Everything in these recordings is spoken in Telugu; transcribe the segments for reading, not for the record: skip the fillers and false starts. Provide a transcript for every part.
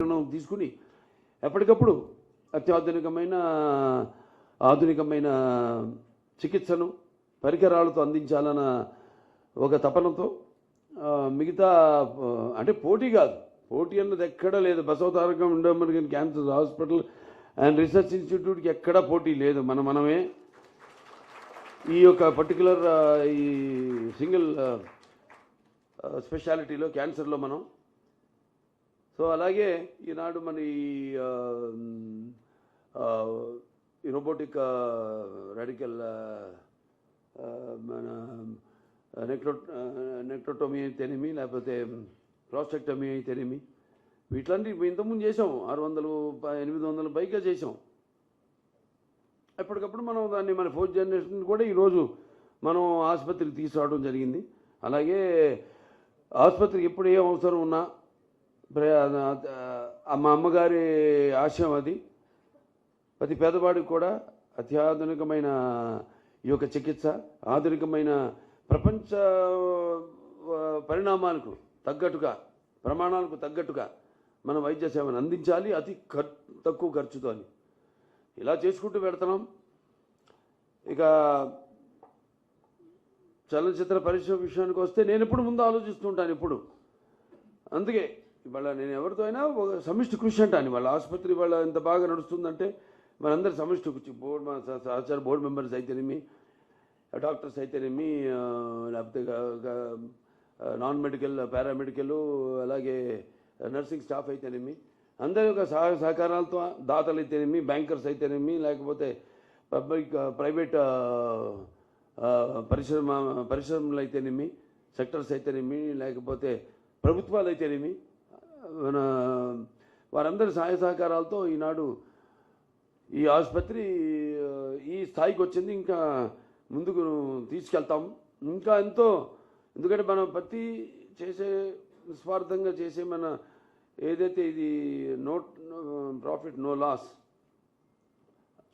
తీసుకుని ఎప్పటికప్పుడు ఆధునికమైన చికిత్సను పరికరాలతో అందించాలన్న ఒక తపనతో మిగతా అంటే పోటీ కాదు, పోటీ అన్నది ఎక్కడా లేదు. Basavatarakam Indo American cancer hospital and research ఇన్స్టిట్యూట్కి ఎక్కడా పోటీ లేదు. మనమే ఈ యొక్క పర్టికులర్ ఈ సింగిల్ స్పెషాలిటీలో క్యాన్సర్లో మనం. సో అలాగే ఈనాడు మన ఈ రోబోటిక్ రాడికల్ మన నెక్టోటోమీ అయితేనేమి, లేకపోతే ప్రాస్టెక్టమీ అయితేనేమి, వీటిలాంటి ఇంతకుముందు చేసాం. 600-800 పైగా చేసాం. ఎప్పటికప్పుడు మనం దాన్ని మన 4th జనరేషన్ కూడా ఈరోజు మనం ఆసుపత్రికి తీసుకురావడం జరిగింది. అలాగే ఆసుపత్రికి ఎప్పుడు ఏ అవసరం ఉన్నా మా అమ్మగారి ఆశయం అది. ప్రతి పేదవాడికి కూడా అత్యాధునికమైన ఈ యొక్క చికిత్స, ఆధునికమైన ప్రపంచ పరిణామాలకు తగ్గట్టుగా, ప్రమాణాలకు తగ్గట్టుగా మన వైద్య సేవను అందించాలి, అతి తక్కువ ఖర్చుతో అని ఇలా చేసుకుంటూ పెడుతున్నాం. ఇక చలనచిత్ర పరిశ్రమ విషయానికి వస్తే నేను ఎప్పుడు ముందు ఆలోచిస్తుంటాను ఎప్పుడు. అందుకే ఇవాళ నేను ఎవరితో అయినా ఒక సమిష్టి కృషి అంటాను. వాళ్ళ ఆసుపత్రి వాళ్ళ ఎంత బాగా నడుస్తుందంటే మనందరి సమిష్టి కృషి. సహచార బోర్డు మెంబర్స్ అయితేనేమి, డాక్టర్స్ అయితేనేమి, లేకపోతే నాన్ మెడికల్, పారామెడికల్, అలాగే నర్సింగ్ స్టాఫ్ అయితేనేమి, అందరి యొక్క సహకారాలతో, దాతలు అయితేనేమి, బ్యాంకర్స్ అయితేనేమి, లేకపోతే ప్రైవేట్ పరిశ్రమలు అయితేనేమి, సెక్టర్స్ అయితేనేమి, లేకపోతే ప్రభుత్వాలు అయితేనేమి, వారందరి సహాయ సహకారాలతో ఈనాడు ఈ ఆసుపత్రి ఈ స్థాయికి వచ్చింది. ఇంకా ముందుకు తీసుకెళ్తాం. ఇంకా ఎంతో, ఎందుకంటే మనం ప్రతి చేసే నిస్వార్థంగా చేసే మన ఏదైతే ఇది నో ప్రాఫిట్ నో లాస్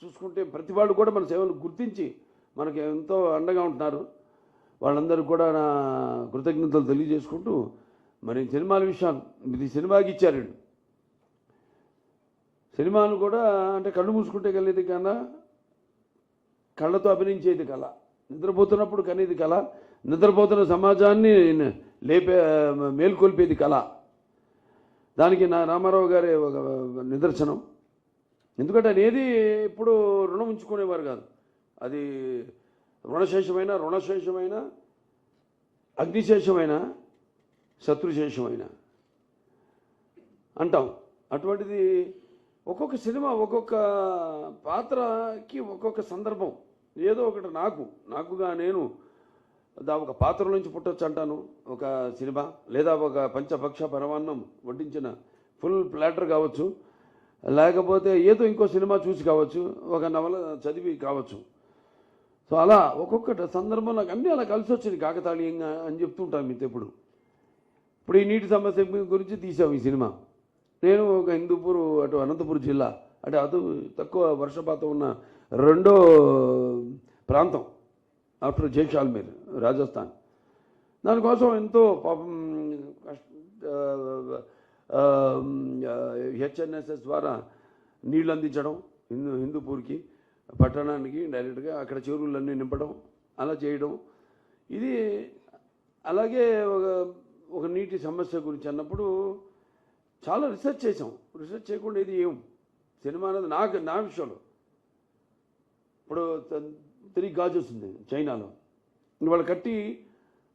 చూసుకుంటే ప్రతి వాళ్ళు కూడా మన సేవలు గుర్తించి మనకి ఎంతో అండగా ఉంటున్నారు. వాళ్ళందరూ కూడా నా కృతజ్ఞతలు తెలియజేసుకుంటూ, మరి సినిమాల విషయాలు ఇది సినిమాకి ఇచ్చారండి. సినిమాను కూడా అంటే కళ్ళు మూసుకుంటే కలిగేది కన్నా కళ్ళతో అభినయించేది కళ, నిద్రపోతున్నప్పుడు కనేది కళ, నిద్రపోతున్న సమాజాన్ని మేల్కొల్పేది కళ. దానికి నా రామారావు గారే ఒక నిదర్శనం. ఎందుకంటే అనేది ఎప్పుడు రుణం ఉంచుకునేవారు కాదు. అది రుణశేషమైన అగ్నిశేషమైన శత్రుశేషమైన అంటాం. అటువంటిది ఒక్కొక్క సినిమా ఒక్కొక్క పాత్రకి ఒక్కొక్క సందర్భం ఏదో ఒకటి నాకుగా నేను ఒక పాత్ర నుంచి పుట్టొచ్చు అంటాను. ఒక సినిమా లేదా ఒక పంచపక్ష పరమాన్నం వడ్డించిన ఫుల్ ప్లాటర్ కావచ్చు, లేకపోతే ఏదో ఇంకో సినిమా చూసి కావచ్చు, ఒక నవల చదివి కావచ్చు. సో అలా ఒక్కొక్క సందర్భం నాకు అన్నీ అలా కలిసి వచ్చింది కాకతాళీయంగా అని చెప్తుంటాను మీతో. ఇప్పుడు ఈ నీటి సమస్య గురించి తీసాం ఈ సినిమా. నేను ఒక హిందూపూర్, అటు అనంతపురం జిల్లా, అంటే అటు తక్కువ వర్షపాతం ఉన్న రెండో ప్రాంతం ఆఫ్టర్ జైసాల్మేర్, రాజస్థాన్. దానికోసం ఎంతో పాపం హెచ్ఎన్ఎస్ఎస్ ద్వారా నీళ్ళు అందించడం హిందూపూర్కి, పట్టణానికి డైరెక్ట్గా అక్కడ చెరువులన్నీ నింపడం, అలా చేయడం. ఇది అలాగే ఒక నీటి సమస్య గురించి అన్నప్పుడు చాలా రీసెర్చ్ చేసాం. రీసెర్చ్ చేయకుండా ఇది సినిమా అనేది నా విషయంలో. ఇప్పుడు 3 గాజెస్ ఉంది చైనాలో, వాళ్ళు కట్టి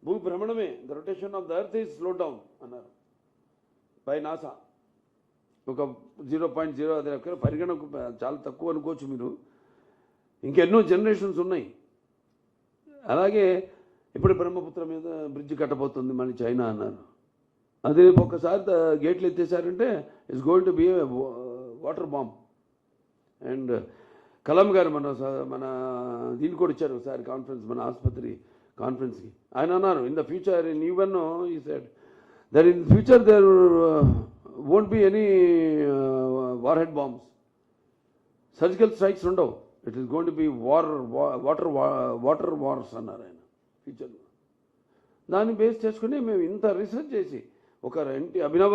భూభ్రమణమే, the rotation of the earth is slow down అన్నారు బై నాసా. ఒక 0.0 అది పరిగణకు చాలా తక్కువ అనుకోవచ్చు మీరు. ఇంకెన్నో జనరేషన్స్ ఉన్నాయి. అలాగే ఇప్పుడు బ్రహ్మపుత్ర మీద బ్రిడ్జ్ కట్టబోతుంది మళ్ళీ చైనా అన్నారు. అది ఒక్కసారి గేట్లు ఎత్తేసారంటే it's going to be a water bomb. And Kalam గారు మన దీనికి కూడా ఇచ్చారు ఒకసారి కాన్ఫరెన్స్, మన ఆసుపత్రి కాన్ఫరెన్స్కి. ఆయన అన్నారు, in the future in even he said that in future there won't be any warhead bombs, surgical strikes ఉండవు. It is going to be water wars అన్నారు ఆయన ఫ్యూచర్లో. దాన్ని బేస్ చేసుకుని మేము ఇంత రీసెర్చ్ చేసి ఒక అభినవ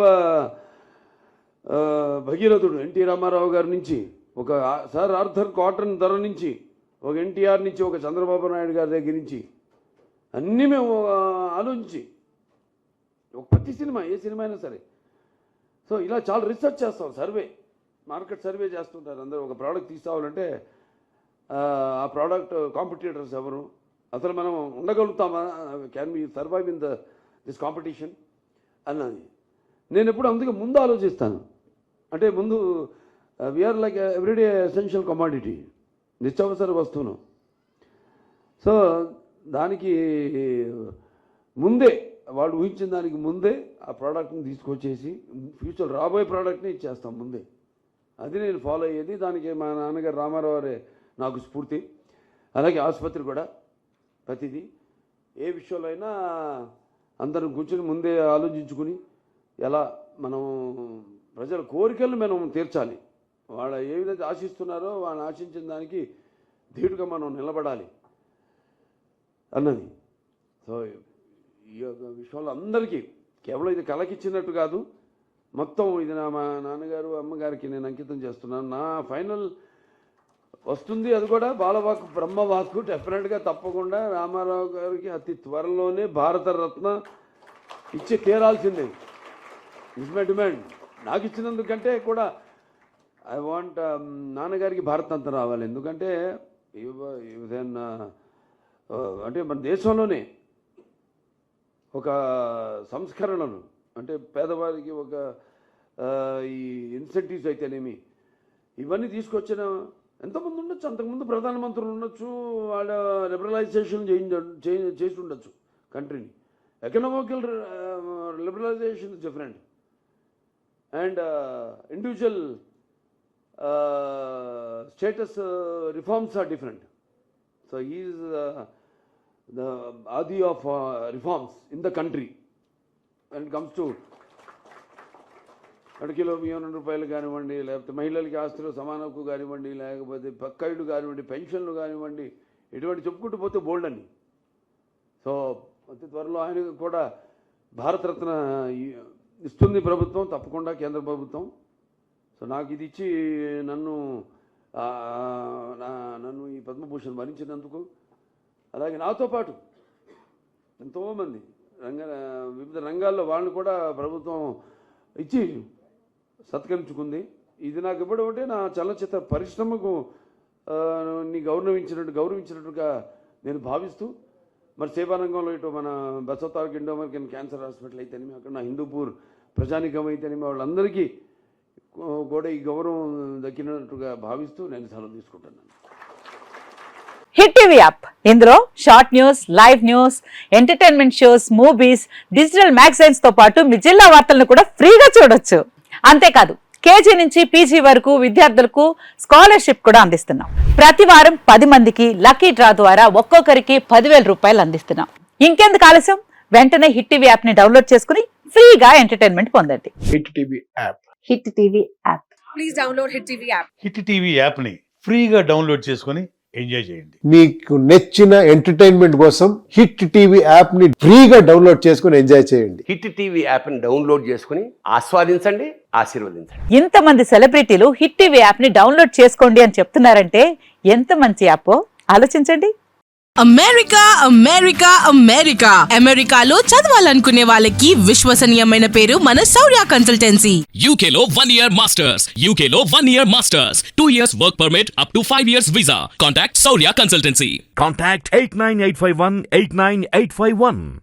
భగీరథుడు ఎన్టీ రామారావు గారి నుంచి, ఒక సార్ ఆర్థర్ కాటన్ ధర నుంచి, ఒక ఎన్టీఆర్ నుంచి, ఒక చంద్రబాబు నాయుడు గారి దగ్గర నుంచి అన్నీ మేము ఆలోచించి ఒక ప్రతి సినిమా, ఏ సినిమా అయినా సరే, సో ఇలా చాలా రీసెర్చ్ చేస్తాం, సర్వే, మార్కెట్ సర్వే చేస్తుంటారు అందరూ. ఒక ప్రోడక్ట్ తీసుకోవాలంటే ఆ ప్రోడక్ట్ కాంపిటీటర్స్ ఎవరు, అసలు మనం ఉండగలుగుతామా, can be survive in this competition అన్నది నేను ఎప్పుడు అందుకే ముందు ఆలోచిస్తాను. అంటే ముందు we are like everyday essential commodity, నిత్యావసర వస్తువును. సో దానికి ముందే వాళ్ళు ఊహించిన దానికి ముందే ఆ ప్రోడక్ట్ని తీసుకొచ్చేసి ఫ్యూచర్ రాబోయే ప్రోడక్ట్ని ఇచ్చేస్తాం ముందే. అది నేను ఫాలో అయ్యేది. దానికి మా నాన్నగారు రామారావు గారే నాకు స్ఫూర్తి. అలాగే ఆసుపత్రి కూడా ప్రతిదీ ఏ విషయంలో అయినా అందరం కూర్చొని ముందే ఆలోచించుకుని ఎలా మనం ప్రజల కోరికలను మనం తీర్చాలి, వాళ్ళు ఏ విధంగా ఆశిస్తున్నారో వాళ్ళు ఆశించిన దానికి ధీటుగా మనం నిలబడాలి అన్నది. సో ఈ యొక్క విషయంలో అందరికీ కేవలం ఇది కలకిచ్చినట్టు కాదు, మొత్తం ఇది మా నాన్నగారు అమ్మగారికి నేను అంకితం చేస్తున్నాను. నా ఫైనల్ వస్తుంది, అది కూడా బాలవాక్కు బ్రహ్మవాక్కు. డెఫినెట్గా తప్పకుండా రామారావు గారికి అతి త్వరలోనే భారతరత్న ఇచ్చి తీరాల్సిందే. Is my demand. నాకు ఇచ్చినందుకంటే కూడా ఐ వాంట్ నాన్నగారికి భారతరత్న రావాలి. ఎందుకంటే అంటే మన దేశంలోనే ఒక సంస్కరణలు, అంటే పేదవారికి ఒక ఈ ఇన్సెంటివ్స్ అయితేనేమి, ఇవన్నీ తీసుకొచ్చిన ఎంతమంది ఉండొచ్చు, అంతకుముందు ప్రధానమంత్రులు ఉండొచ్చు, వాళ్ళ లిబరలైజేషన్ చేసి ఉండొచ్చు కంట్రీని. Economical liberalization is different and individual status reforms are different. So he is the adi of reforms in the country when it comes to 2 kilo బియ్యం రూపాయలు కానివ్వండి, లేకపోతే మహిళలకి ఆస్తులు సమాన హక్కు కానివ్వండి, లేకపోతే పక్కాయిడు కానివ్వండి, పెన్షన్లు కానివ్వండి, ఇటువంటి చెప్పుకుంటూ పోతే బోల్డ్ అని. సో అతి త్వరలో ఆయన కూడా భారతరత్న ఇస్తుంది ప్రభుత్వం, తప్పకుండా కేంద్ర ప్రభుత్వం. సో నాకు ఇది ఇచ్చి నన్ను ఈ పద్మభూషణ్ భరించినందుకు, అలాగే నాతో పాటు ఎంతోమంది వివిధ రంగాల్లో వాళ్ళని కూడా ప్రభుత్వం ఇచ్చి సత్కరించుకుంది. ఇది నాకు ఇవ్వడం అంటే నా చలనచిత్ర పరిశ్రమకు గౌరవించినట్టుగా నేను భావిస్తూ, మరి సేవారంగంలో ఇటు మన Basavataraka Indo American cancer hospital అయితేనేమి, అక్కడ నా హిందూపూర్ ప్రజానికం అయితేనేమి, వాళ్ళందరికీ కూడా ఈ గౌరవం దక్కినట్టుగా భావిస్తూ నేను సెలవు తీసుకుంటున్నాను. హిట్ టీవీ యాప్, ఇందులో short news, live news, entertainment shows, movies, digital magazines తో పాటు మీ జిల్లా వార్తలను కూడా ఫ్రీగా చూడొచ్చు. అంతేకాదు కేజీ నుంచి పీజీ వరకు విద్యార్థులకు స్కాలర్షిప్ కూడా అందిస్తున్నాం. ప్రతి వారం 10 మందికి లక్కీ డ్రా ద్వారా ఒక్కొక్కరికి 10,000 రూపాయలు అందిస్తున్నాం. ఇంకెందుకు ఆలస్యం, వెంటనే హిట్ టీవీ యాప్ ని డౌన్లోడ్ చేసుకుని ఫ్రీగా ఎంటర్టైన్మెంట్ పొందండి. Hit TV app. Hit TV app. Please download hit TV app. Hit TV app ని ఫ్రీగా డౌన్లోడ్ చేసుకొని ఎంజాయ్ చేయండి. మీకు నచ్చిన ఎంటర్టైన్మెంట్ కోసం హిట్ టీవీ యాప్ ని ఫ్రీగా డౌన్లోడ్ చేసుకొని ఎంజాయ్ చేయండి. హిట్ టీవీ యాప్ ని డౌన్లోడ్ చేసుకుని ఆస్వాదించండి, ఆశీర్వదించండి. ఇంతమంది సెలబ్రిటీలు హిట్ టీవీ యాప్ ని డౌన్లోడ్ చేసుకోండి అని చెప్తున్నారంటే ఎంత మంచి యాప్ ఆలోచించండి. అమెరికా అమెరికా అమెరికా అమెరికాలో చదవాలనుకునే వాళ్ళకి విశ్వసనీయమైన పేరు మన శౌర్య కన్సల్టెన్సీ. UK లో 1 year masters. UK లో 1 year masters. 2 years work permit up to 5 years visa. Contact Saurya Consultancy. Contact 89851 89851.